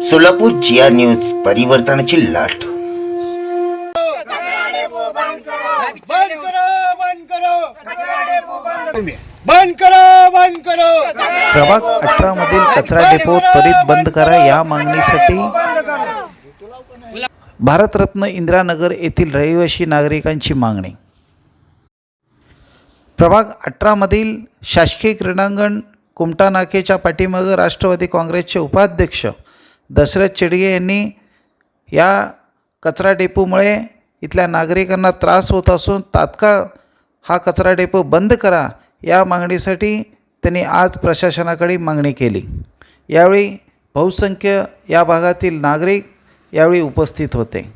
सोलापूर जिया news परिवर्तनाची लाट। बंद करो। प्रभाग 18 मधील कचरा डेपो त्वरित बंद करा या मागणीसाठी भारतरत्न इंदिरानगर येथील रहिवासी नागरिकांची मागणी। प्रभाग 18 मधील शासकीय क्रीडांगण कुमटा नाकेच्या पाठीमागे राष्ट्रवादी काँग्रेसचे उपाध्यक्ष दशरथ चेडगे यांनी या कचरा डेपोमुळे इथल्या नागरिकांना त्रास होत असून तात्काळ हा कचरा डेपो बंद करा या मागणीसाठी त्यांनी आज प्रशासनाकडे मागणी केली। यावेळी बहुसंख्य या भागातील नागरिक यावेळी उपस्थित होते।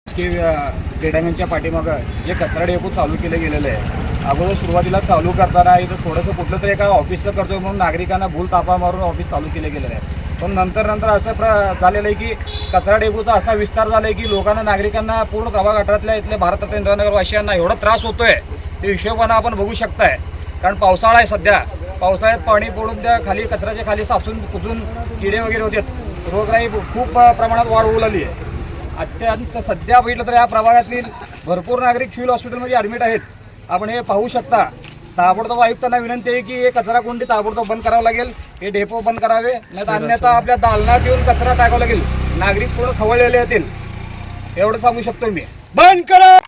क्रीडांगणच्या पाठीमागं जे कचरा डेपो चालू केले गेलेलं आहे, अगोदर सुरुवातीला चालू करताना इथं थोडंसं कुठलं तरी एका ऑफिसचं करतोय म्हणून नागरिकांना भूल तापा मारून ऑफिस चालू केलं गेलेलं आहे। पण नंतर असं झालेलं आहे की कचरा डेपोचा असा विस्तार झाला आहे की लोकांना नागरिकांना पूर्ण प्रभाग 18तल्या इथल्या भारतरत्न इंदिरानगर वासियांना एवढा त्रास होतोय ते हिशोबानं आपण बघू शकताय। कारण पावसाळा आहे, सध्या पावसाळ्यात पाणी पडून त्या खाली कचऱ्याच्या खाली साचून कुजून किडे वगैरे होते, रोगराई खूप प्रमाणात वाढ होऊ लागली आहे। अत्यंत सध्या बघितलं तर या प्रभागातील भरपूर नागरिक सिव्हिल हॉस्पिटलमध्ये ॲडमिट आहेत, आपण हे पाहू शकता। ताबडतोब आयुक्तांना विनंती आहे की हे कचरा कुंडी ताबडतोब बंद करावं लागेल, हे डेपो बंद करावे, नाही तर अन्यथा आपल्या दालनात येऊन कचरा टाकावा लागेल, नागरिक पूर्ण खवळलेले येतील, एवढं सांगू शकतो मी। बंद करा।